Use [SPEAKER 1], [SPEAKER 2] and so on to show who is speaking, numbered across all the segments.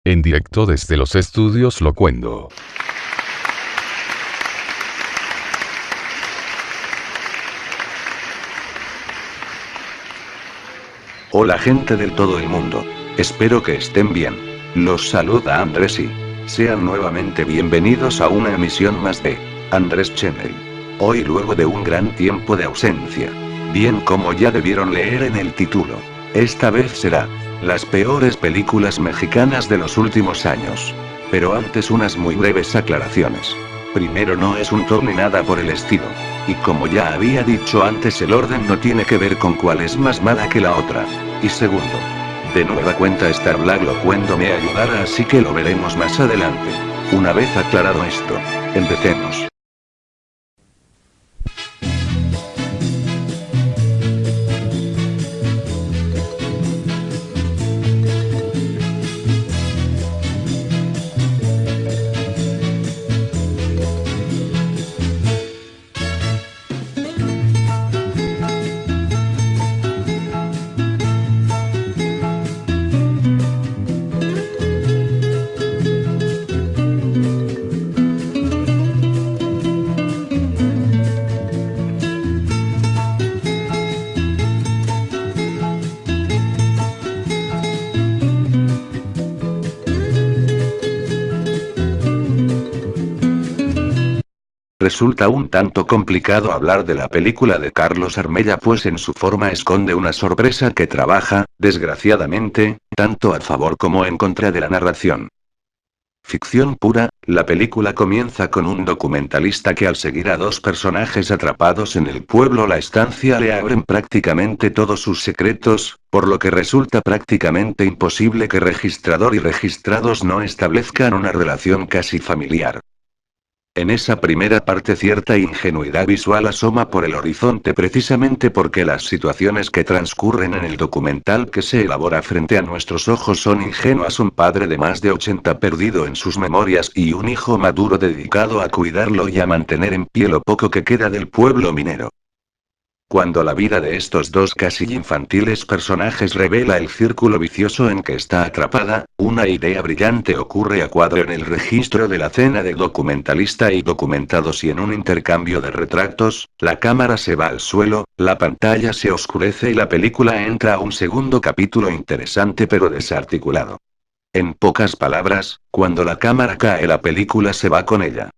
[SPEAKER 1] En directo desde los estudios Locuendo.
[SPEAKER 2] Hola gente del todo el mundo. Espero que estén bien. Los saluda Andrés y sean nuevamente bienvenidos a una emisión más de Andrés Channel. Hoy luego de un gran tiempo de ausencia. Bien, como ya debieron leer en el título, esta vez será las peores películas mexicanas de los últimos años. Pero antes unas muy breves aclaraciones. Primero, no es un top ni nada por el estilo. Y como ya había dicho antes, el orden no tiene que ver con cuál es más mala que la otra. Y segundo, de nueva cuenta estar Black Locuendo me ayudará, así que lo veremos más adelante. Una vez aclarado esto, empecemos. Resulta un tanto complicado hablar de la película de Carlos Armella, pues en su forma esconde una sorpresa que trabaja, desgraciadamente, tanto a favor como en contra de la narración. Ficción pura, la película comienza con un documentalista que, al seguir a dos personajes atrapados en el pueblo La Estancia, le abren prácticamente todos sus secretos, por lo que resulta prácticamente imposible que registrador y registrados no establezcan una relación casi familiar. En esa primera parte cierta ingenuidad visual asoma por el horizonte, precisamente porque las situaciones que transcurren en el documental que se elabora frente a nuestros ojos son ingenuas. Un padre de más de 80 perdido en sus memorias y un hijo maduro dedicado a cuidarlo y a mantener en pie lo poco que queda del pueblo minero. Cuando la vida de estos dos casi infantiles personajes revela el círculo vicioso en que está atrapada, una idea brillante ocurre a cuadro en el registro de la cena de documentalista y documentados, y en un intercambio de retratos, la cámara se va al suelo, la pantalla se oscurece y la película entra a un segundo capítulo interesante pero desarticulado. En pocas palabras, cuando la cámara cae, la película se va con ella.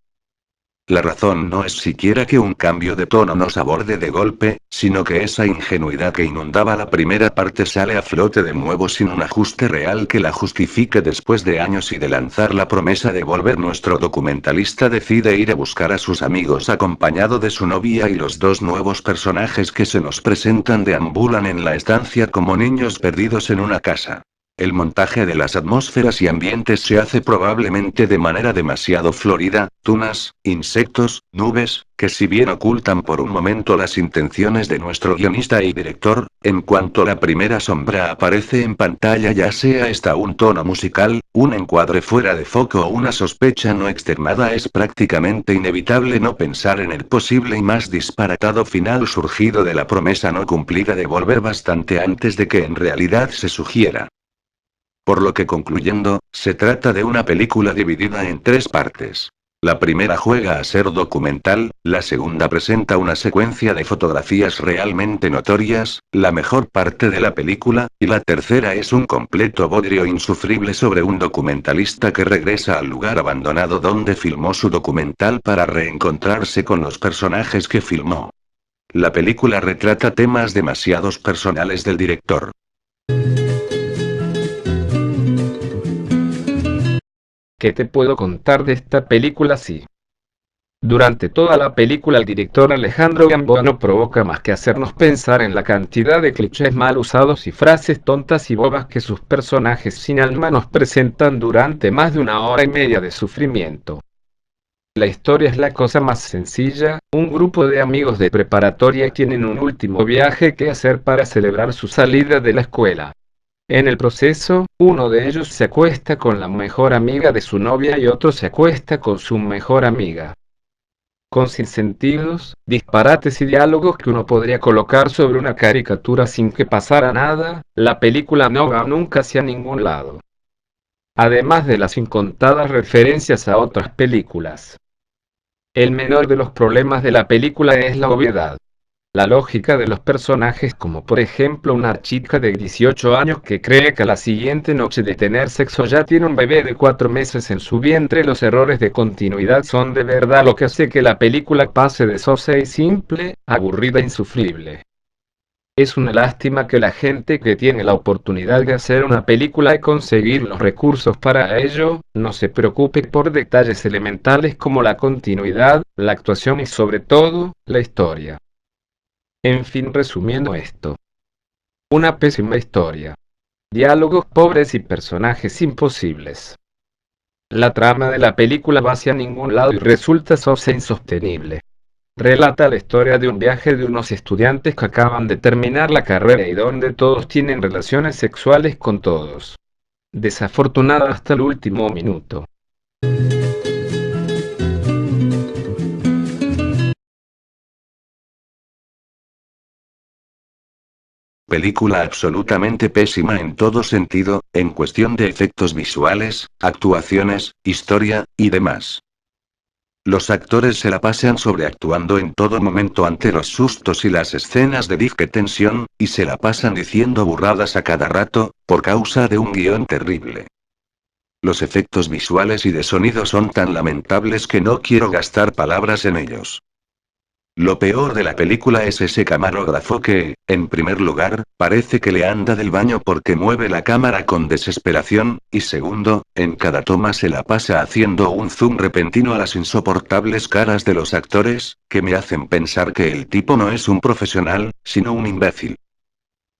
[SPEAKER 2] La razón no es siquiera que un cambio de tono nos aborde de golpe, sino que esa ingenuidad que inundaba la primera parte sale a flote de nuevo sin un ajuste real que la justifique. Después de años y de lanzar la promesa de volver, nuestro documentalista decide ir a buscar a sus amigos acompañado de su novia, y los dos nuevos personajes que se nos presentan deambulan en la estancia como niños perdidos en una casa. El montaje de las atmósferas y ambientes se hace probablemente de manera demasiado florida: tunas, insectos, nubes, que si bien ocultan por un momento las intenciones de nuestro guionista y director, en cuanto la primera sombra aparece en pantalla, ya sea esta un tono musical, un encuadre fuera de foco o una sospecha no externada, es prácticamente inevitable no pensar en el posible y más disparatado final surgido de la promesa no cumplida de volver bastante antes de que en realidad se sugiera. Por lo que, concluyendo, se trata de una película dividida en tres partes. La primera juega a ser documental, la segunda presenta una secuencia de fotografías realmente notorias, la mejor parte de la película, y la tercera es un completo bodrio insufrible sobre un documentalista que regresa al lugar abandonado donde filmó su documental para reencontrarse con los personajes que filmó. La película retrata temas demasiados personales del director.
[SPEAKER 3] ¿Qué te puedo contar de esta película? Sí. Durante toda la película el director Alejandro Gamboa no provoca más que hacernos pensar en la cantidad de clichés mal usados y frases tontas y bobas que sus personajes sin alma nos presentan durante más de una hora y media de sufrimiento. La historia es la cosa más sencilla: un grupo de amigos de preparatoria tienen un último viaje que hacer para celebrar su salida de la escuela. En el proceso, uno de ellos se acuesta con la mejor amiga de su novia y otro se acuesta con su mejor amiga. Con sinsentidos, disparates y diálogos que uno podría colocar sobre una caricatura sin que pasara nada, la película no va nunca hacia ningún lado. además de las incontadas referencias a otras películas. El menor de los problemas de la película es la obviedad. La lógica de los personajes, como por ejemplo una chica de 18 años que cree que a la siguiente noche de tener sexo ya tiene un bebé de 4 meses en su vientre. Los errores de continuidad son de verdad lo que hace que la película pase de sosa y simple, aburrida e insufrible. Es una lástima que la gente que tiene la oportunidad de hacer una película y conseguir los recursos para ello, no se preocupe por detalles elementales como la continuidad, la actuación y sobre todo, la historia. En fin, resumiendo esto. Una pésima historia. Diálogos pobres y personajes imposibles. La trama de la película va hacia ningún lado y resulta sosa e insostenible. Relata la historia de un viaje de unos estudiantes que acaban de terminar la carrera y donde todos tienen relaciones sexuales con todos. Desafortunada hasta el último minuto.
[SPEAKER 2] Película absolutamente pésima en todo sentido, en cuestión de efectos visuales, actuaciones, historia, y demás. Los actores se la pasan sobreactuando en todo momento ante los sustos y las escenas de disque tensión, y se la pasan diciendo burradas a cada rato, por causa de un guión terrible. Los efectos visuales y de sonido son tan lamentables que no quiero gastar palabras en ellos. Lo peor de la película es ese camarógrafo que, en primer lugar, parece que le anda del baño porque mueve la cámara con desesperación, y segundo, en cada toma se la pasa haciendo un zoom repentino a las insoportables caras de los actores, que me hacen pensar que el tipo no es un profesional, sino un imbécil.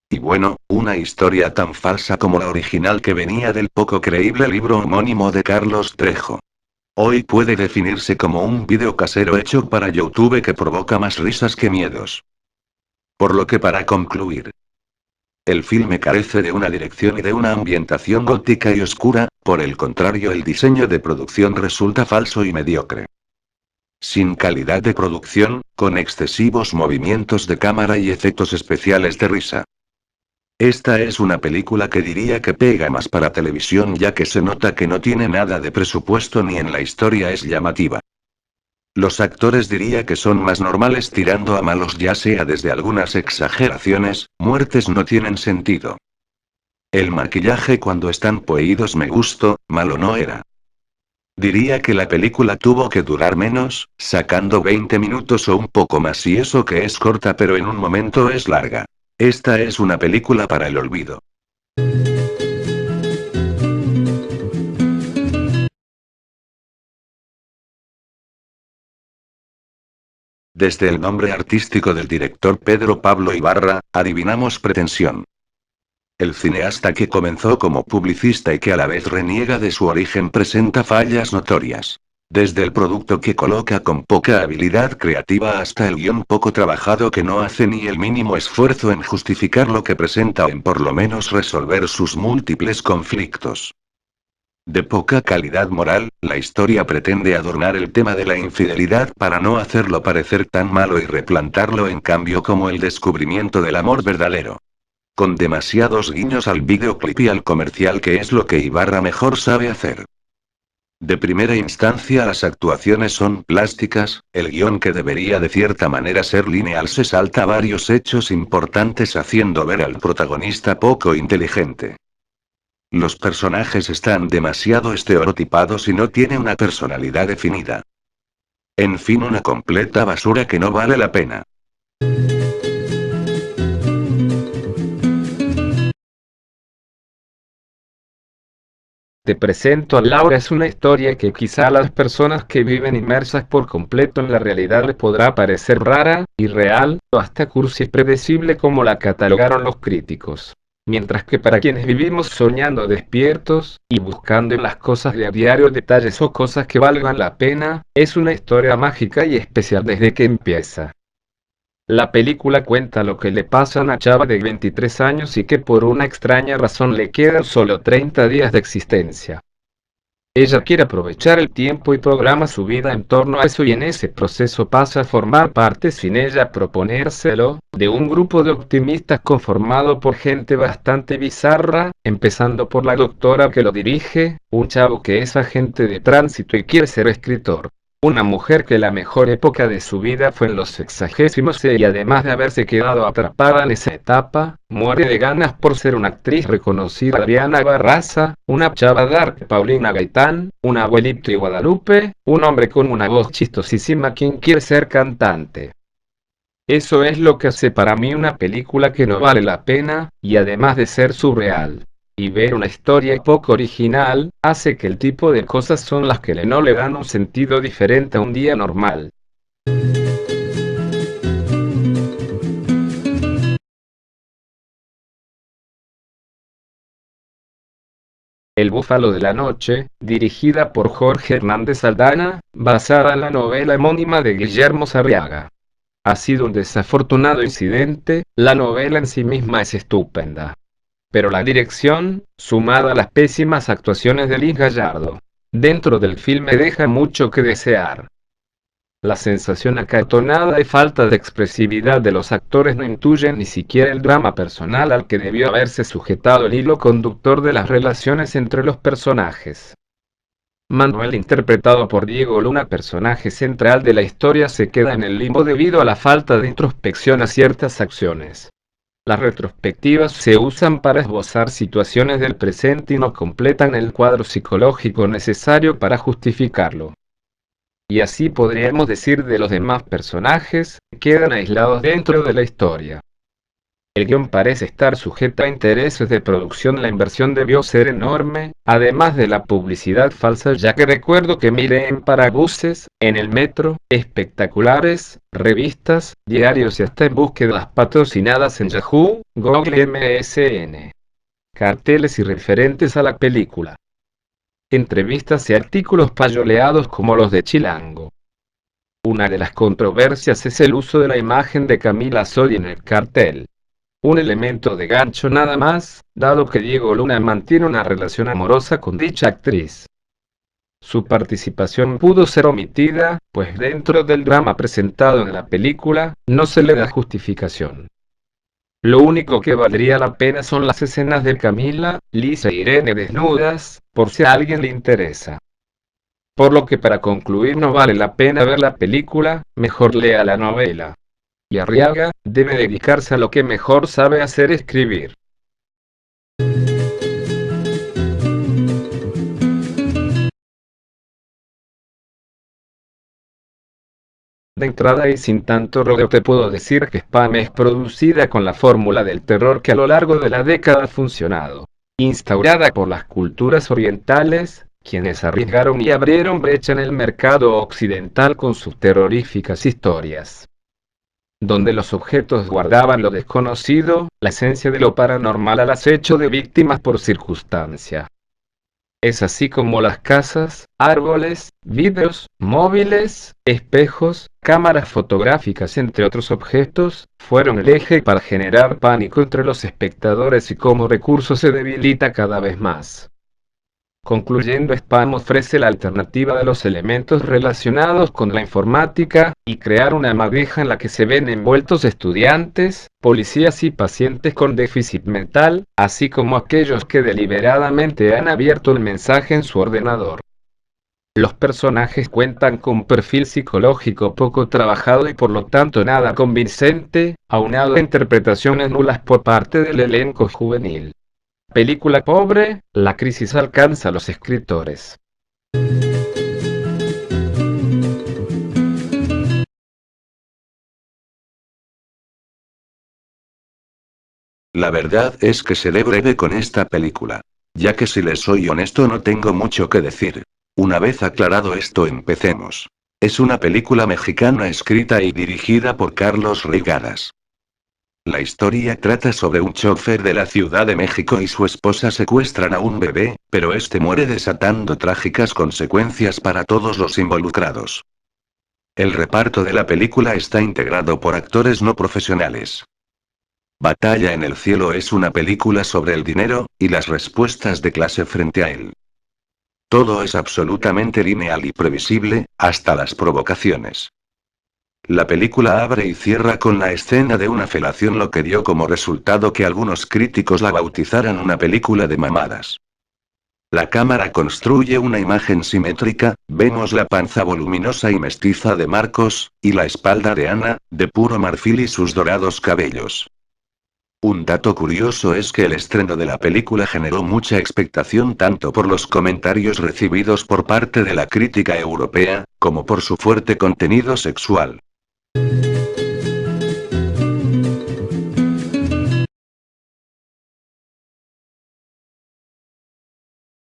[SPEAKER 2] Y bueno, una historia tan falsa como la original que venía del poco creíble libro homónimo de Carlos Trejo. Hoy puede definirse como un vídeo casero hecho para YouTube que provoca más risas que miedos. Por lo que para concluir, el filme carece de una dirección y de una ambientación gótica y oscura, por el contrario el diseño de producción resulta falso y mediocre. Sin calidad de producción, con excesivos movimientos de cámara y efectos especiales de risa. Esta es una película que diría que pega más para televisión ya que se nota que no tiene nada de presupuesto ni en la historia es llamativa. Los actores diría que son más normales tirando a malos ya sea desde algunas exageraciones, muertes no tienen sentido. El maquillaje cuando están poseídos me gustó, malo no era. Diría que la película tuvo que durar menos, sacando 20 minutos o un poco más y eso que es corta pero en un momento es larga. Esta es una película para el olvido. Desde el nombre artístico del director Pedro Pablo Ibarra, adivinamos pretensión. El cineasta que comenzó como publicista y que a la vez reniega de su origen presenta fallas notorias. Desde el producto que coloca con poca habilidad creativa hasta el guión poco trabajado que no hace ni el mínimo esfuerzo en justificar lo que presenta o en por lo menos resolver sus múltiples conflictos. De poca calidad moral, la historia pretende adornar el tema de la infidelidad para no hacerlo parecer tan malo y replantarlo en cambio como el descubrimiento del amor verdadero. Con demasiados guiños al videoclip y al comercial que es lo que Ibarra mejor sabe hacer. De primera instancia las actuaciones son plásticas, el guión que debería de cierta manera ser lineal se salta varios hechos importantes haciendo ver al protagonista poco inteligente. Los personajes están demasiado estereotipados y no tiene una personalidad definida. En fin, una completa basura que no vale la pena.
[SPEAKER 3] Te presento a Laura es una historia que quizá a las personas que viven inmersas por completo en la realidad les podrá parecer rara, irreal, o hasta cursi y predecible como la catalogaron los críticos. Mientras que para quienes vivimos soñando despiertos, y buscando en las cosas de a diario detalles o cosas que valgan la pena, es una historia mágica y especial desde que empieza. La película cuenta lo que le pasa a una chava de 23 años y que por una extraña razón le quedan solo 30 días de existencia. Ella quiere aprovechar el tiempo y programa su vida en torno a eso, y en ese proceso pasa a formar parte, sin ella proponérselo, de un grupo de optimistas conformado por gente bastante bizarra, empezando por la doctora que lo dirige, un chavo que es agente de tránsito y quiere ser escritor. Una mujer que la mejor época de su vida fue en los sexagésimos y además de haberse quedado atrapada en esa etapa, muere de ganas por ser una actriz reconocida, Adriana Barraza, una chava dark, Paulina Gaitán, un abuelito y Guadalupe, un hombre con una voz chistosísima quien quiere ser cantante. Eso es lo que hace para mí una película que no vale la pena, y además de ser surreal y ver una historia poco original, hace que el tipo de cosas son las que no le dan un sentido diferente a un día normal. El Búfalo de la Noche, dirigida por Jorge Hernández Aldana, basada en la novela homónima de Guillermo Sarriaga. Ha sido un desafortunado incidente, la novela en sí misma es estupenda. Pero la dirección, sumada a las pésimas actuaciones de Liz Gallardo, dentro del filme deja mucho que desear. La sensación acartonada y falta de expresividad de los actores no intuyen ni siquiera el drama personal al que debió haberse sujetado el hilo conductor de las relaciones entre los personajes. Manuel, interpretado por Diego Luna, personaje central de la historia, se queda en el limbo debido a la falta de introspección a ciertas acciones. Las retrospectivas se usan para esbozar situaciones del presente y no completan el cuadro psicológico necesario para justificarlo. Y así podríamos decir de los demás personajes, que quedan aislados dentro de la historia. El guión parece estar sujeto a intereses de producción. La inversión debió ser enorme, además de la publicidad falsa, ya que recuerdo que miré en parabuses, en el metro, espectaculares, revistas, diarios y hasta en búsquedas patrocinadas en Yahoo, Google y MSN. Carteles y referentes a la película. Entrevistas y artículos payoleados como los de Chilango. Una de las controversias es el uso de la imagen de Camila Sodi en el cartel. Un elemento de gancho nada más, dado que Diego Luna mantiene una relación amorosa con dicha actriz. Su participación pudo ser omitida, pues dentro del drama presentado en la película, no se le da justificación. Lo único que valdría la pena son las escenas de Camila, Lisa e Irene desnudas, por si a alguien le interesa. Por lo que para concluir no vale la pena ver la película, mejor lea la novela. Y Arriaga debe dedicarse a lo que mejor sabe hacer: escribir. De entrada y sin tanto rodeo te puedo decir que Spam es producida con la fórmula del terror que a lo largo de la década ha funcionado, instaurada por las culturas orientales, quienes arriesgaron y abrieron brecha en el mercado occidental con sus terroríficas historias, donde los objetos guardaban lo desconocido, la esencia de lo paranormal al acecho de víctimas por circunstancia. Es así como las casas, árboles, vidrios, móviles, espejos, cámaras fotográficas, entre otros objetos, fueron el eje para generar pánico entre los espectadores y como recurso se debilita cada vez más. Concluyendo, Spam ofrece la alternativa de los elementos relacionados con la informática, y crear una madeja en la que se ven envueltos estudiantes, policías y pacientes con déficit mental, así como aquellos que deliberadamente han abierto el mensaje en su ordenador. Los personajes cuentan con un perfil psicológico poco trabajado y por lo tanto nada convincente, aunado a interpretaciones nulas por parte del elenco juvenil. Película pobre, la crisis alcanza a los escritores.
[SPEAKER 2] La verdad es que seré breve con esta película. Ya que si les soy honesto no tengo mucho que decir. Una vez aclarado esto, empecemos. Es una película mexicana escrita y dirigida por Carlos Reigadas. La historia trata sobre un chofer de la Ciudad de México y su esposa secuestran a un bebé, pero este muere desatando trágicas consecuencias para todos los involucrados. El reparto de la película está integrado por actores no profesionales. Batalla en el cielo es una película sobre el dinero, y las respuestas de clase frente a él. Todo es absolutamente lineal y previsible, hasta las provocaciones. La película abre y cierra con la escena de una felación, lo que dio como resultado que algunos críticos la bautizaran una película de mamadas. La cámara construye una imagen simétrica, vemos la panza voluminosa y mestiza de Marcos, y la espalda de Ana, de puro marfil y sus dorados cabellos. Un dato curioso es que el estreno de la película generó mucha expectación tanto por los comentarios recibidos por parte de la crítica europea, como por su fuerte contenido sexual.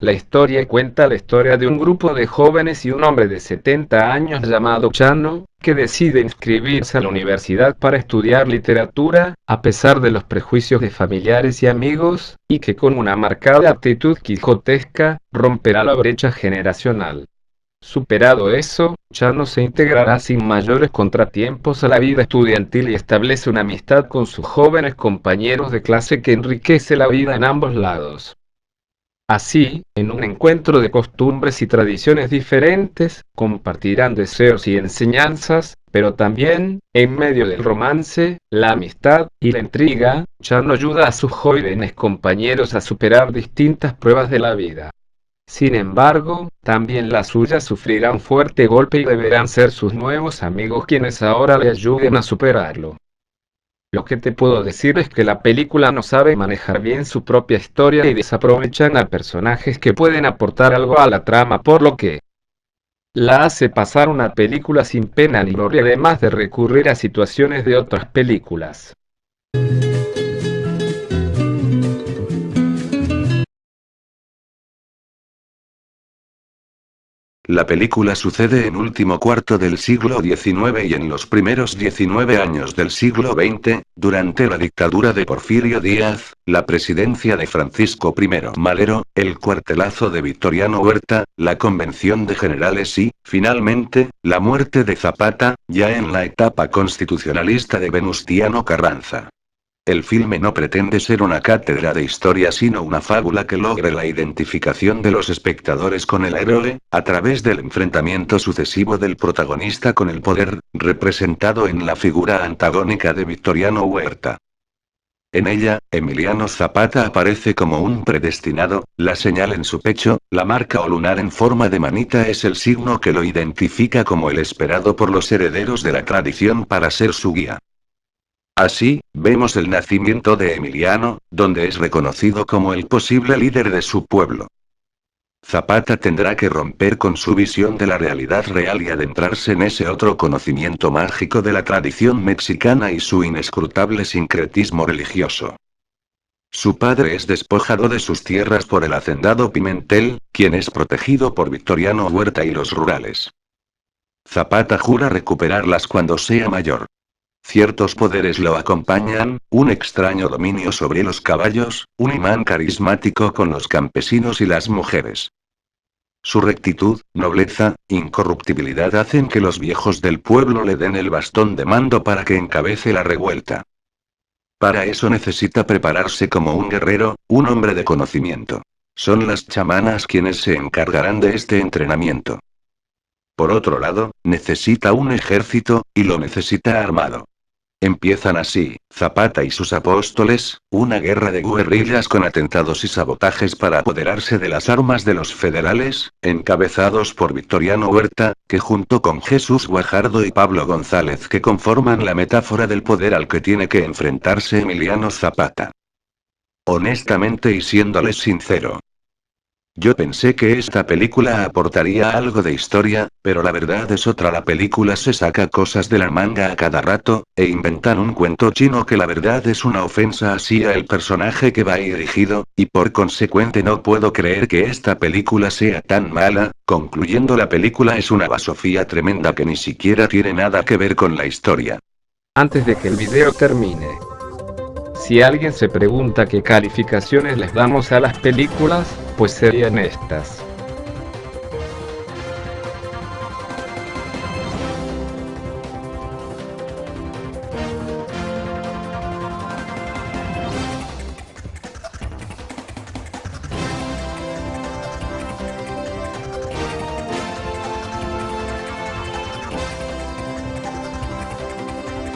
[SPEAKER 3] La historia cuenta la historia de un grupo de jóvenes y un hombre de 70 años llamado Chano, que decide inscribirse a la universidad para estudiar literatura, a pesar de los prejuicios de familiares y amigos, y que con una marcada actitud quijotesca, romperá la brecha generacional. Superado eso, Chano se integrará sin mayores contratiempos a la vida estudiantil y establece una amistad con sus jóvenes compañeros de clase que enriquece la vida en ambos lados. Así, en un encuentro de costumbres y tradiciones diferentes, compartirán deseos y enseñanzas, pero también, en medio del romance, la amistad y la intriga, Chano ayuda a sus jóvenes compañeros a superar distintas pruebas de la vida. Sin embargo, también las suyas sufrirán fuerte golpe y deberán ser sus nuevos amigos quienes ahora le ayuden a superarlo. Lo que te puedo decir es que la película no sabe manejar bien su propia historia y desaprovechan a personajes que pueden aportar algo a la trama, por lo que la hace pasar una película sin pena ni gloria, además de recurrir a situaciones de otras películas.
[SPEAKER 2] La película sucede en último cuarto del siglo XIX y en los primeros 19 años del siglo XX, durante la dictadura de Porfirio Díaz, la presidencia de Francisco I. Madero, el cuartelazo de Victoriano Huerta, la convención de generales y, finalmente, la muerte de Zapata, ya en la etapa constitucionalista de Venustiano Carranza. El filme no pretende ser una cátedra de historia sino una fábula que logre la identificación de los espectadores con el héroe, a través del enfrentamiento sucesivo del protagonista con el poder, representado en la figura antagónica de Victoriano Huerta. En ella, Emiliano Zapata aparece como un predestinado, la señal en su pecho, la marca o lunar en forma de manita es el signo que lo identifica como el esperado por los herederos de la tradición para ser su guía. Así, vemos el nacimiento de Emiliano, donde es reconocido como el posible líder de su pueblo. Zapata tendrá que romper con su visión de la realidad real y adentrarse en ese otro conocimiento mágico de la tradición mexicana y su inescrutable sincretismo religioso. Su padre es despojado de sus tierras por el hacendado Pimentel, quien es protegido por Victoriano Huerta y los rurales. Zapata jura recuperarlas cuando sea mayor. Ciertos poderes lo acompañan, un extraño dominio sobre los caballos, un imán carismático con los campesinos y las mujeres. Su rectitud, nobleza, incorruptibilidad hacen que los viejos del pueblo le den el bastón de mando para que encabece la revuelta. Para eso necesita prepararse como un guerrero, un hombre de conocimiento. Son las chamanas quienes se encargarán de este entrenamiento. Por otro lado, necesita un ejército, y lo necesita armado. Empiezan así, Zapata y sus apóstoles, una guerra de guerrillas con atentados y sabotajes para apoderarse de las armas de los federales, encabezados por Victoriano Huerta, que junto con Jesús Guajardo y Pablo González que conforman la metáfora del poder al que tiene que enfrentarse Emiliano Zapata. Honestamente y siéndoles sincero, yo pensé que esta película aportaría algo de historia, pero la verdad es otra. La película se saca cosas de la manga a cada rato, e inventan un cuento chino que la verdad es una ofensa hacia el personaje que va dirigido, y por consecuente no puedo creer que esta película sea tan mala. Concluyendo, la película es una basofía tremenda que ni siquiera tiene nada que ver con la historia.
[SPEAKER 3] Antes de que el video termine, si alguien se pregunta qué calificaciones les damos a las películas, pues serían estas.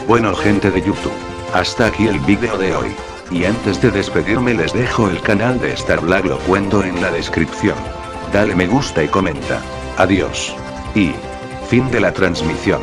[SPEAKER 2] Bueno, gente de YouTube, hasta aquí el vídeo de hoy. Y antes de despedirme les dejo el canal de Star Black Locuendo en la descripción. Dale me gusta y comenta. Adiós. Y fin de la transmisión.